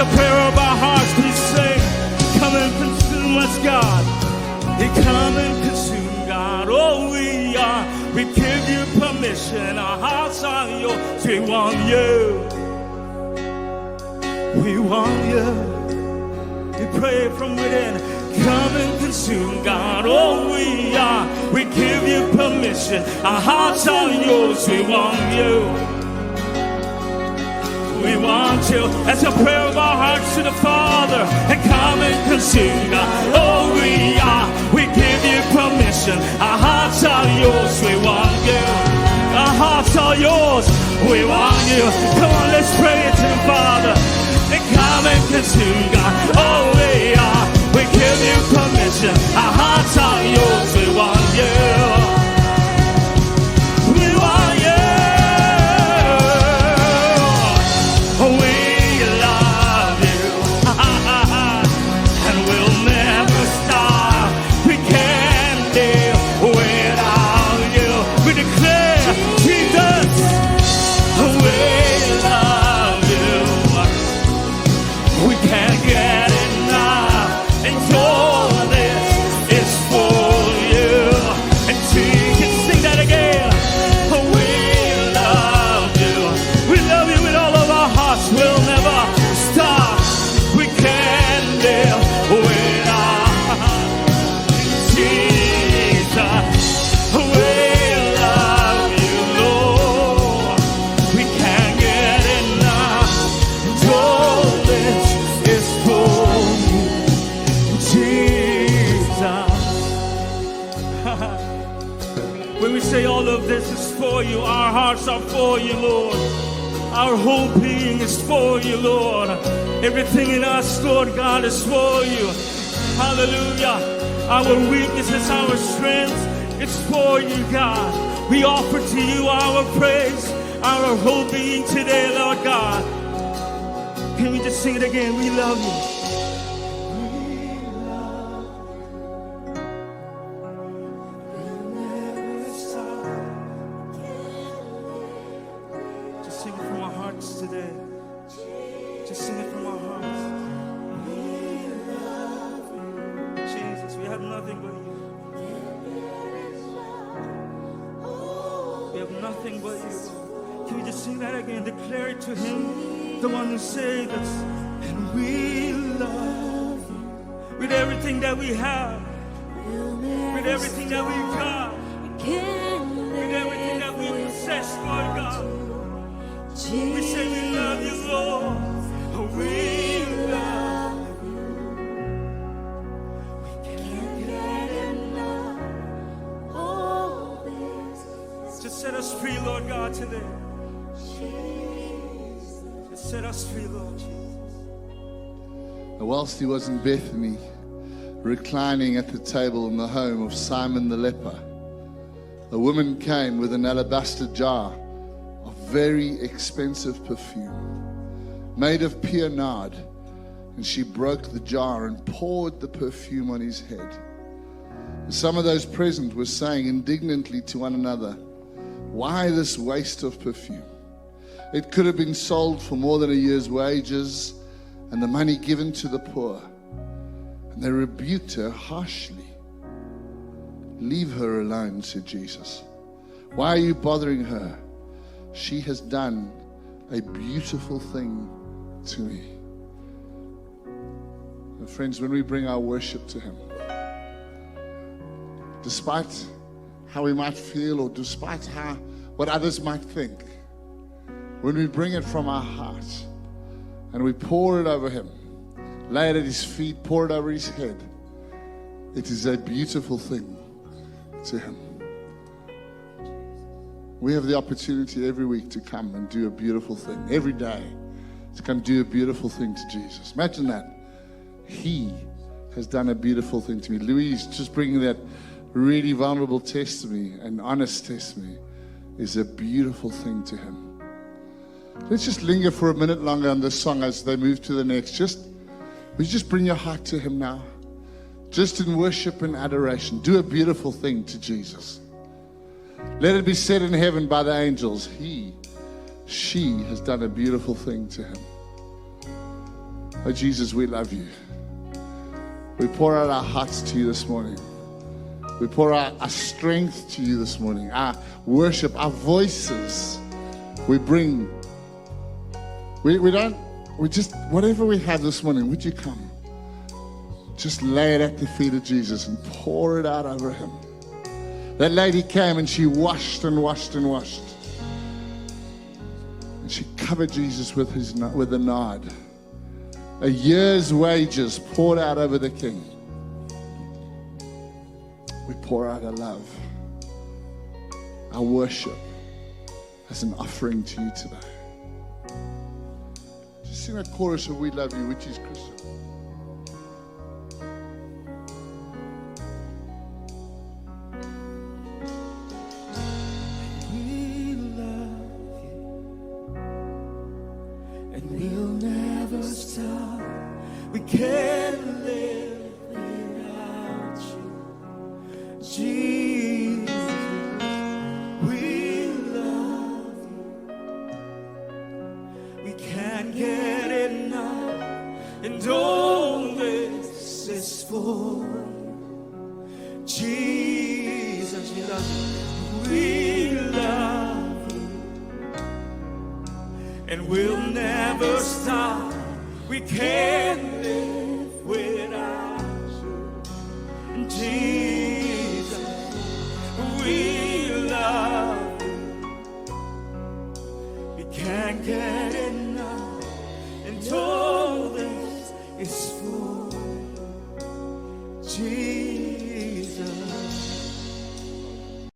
a prayer of our hearts, we sing, come and consume us, God. Come and consume, God. Oh, we give you permission. Our hearts are yours. We want you. We want you. We pray from within. Come and consume, God. Oh, we give you permission. Our hearts are yours. We want you. We want you. That's a prayer of our hearts to the Father. And come and consume, God. Oh, we give you permission. Our hearts are yours. We want you. Our hearts are yours. We want you. Come on, let's pray it to the Father. And come and consume, God. Oh, we give you permission. Our hearts are yours. We want you. We want you. We love you. And we'll never stop. We can't live without you. We declare, Jesus, we love you. We can't get enough. And all this is for you. And see, you can sing that again. We love you. We love you with all of our hearts. We'll never stop. We can't live without Jesus. We love you, Lord. We can't get enough. And all this is for you, Jesus. When we say all of this is for you, our hearts are for you, Lord. Our whole being is for you, Lord. Everything in us, Lord God, is for you. Hallelujah. Our weaknesses, our strength, it's for you, God. We offer to you our praise, our whole being today, Lord God. Can we just sing it again? We love you. Just sing it from our hearts today. Just sing it from our hearts. Jesus, we have nothing but you. We have nothing but you. Can we just sing that again? Declare it to him, the one who saved us. And we love you with everything that we have, with everything that we've got, with everything that we possess, Lord God. We say we love you, Lord. We love you. We can't get enough. All this. Just set us free, Lord God, today. Just set us free, Lord Jesus. Whilst he was in Bethany, reclining at the table in the home of Simon the leper, a woman came with an alabaster jar of very expensive perfume, made of pure nard, and she broke the jar and poured the perfume on his head. And some of those present were saying indignantly to one another, "Why this waste of perfume? It could have been sold for more than a year's wages and the money given to the poor." And they rebuked her harshly. "Leave her alone," said Jesus. "Why are you bothering her? She has done a beautiful thing to me." And friends, when we bring our worship to him, despite how we might feel or despite what others might think, when we bring it from our heart and we pour it over him, lay it at his feet, pour it over his head, it is a beautiful thing to him. We have the opportunity every week to come and do a beautiful thing. Every day to come do a beautiful thing to Jesus. Imagine that. He has done a beautiful thing to me. Louise just bringing that really vulnerable testimony, an honest testimony, is a beautiful thing to him. Let's just linger for a minute longer on this song as they move to the next. Would you just bring your heart to him now? Just in worship and adoration. Do a beautiful thing to Jesus. Let it be said in heaven by the angels, she has done a beautiful thing to him. Oh, Jesus, we love you. We pour out our hearts to you this morning. We pour out our strength to you this morning. Our worship, our voices. We bring. We just, whatever we have this morning, would you come? Just lay it at the feet of Jesus and pour it out over him. That lady came and she washed and washed and washed. And she covered Jesus with a nod. A year's wages poured out over the king. We pour out our love, our worship as an offering to you today. Just sing that chorus of We Love You, which is Christian. We love you, and we'll never stop. We can't live without you, Jesus. We love you. We can't get enough, and all this is for you, Jesus. We love you. We love you, and we'll never stop. We can't live without you, Jesus. We love you. We can't get enough, and all this is for you, Jesus.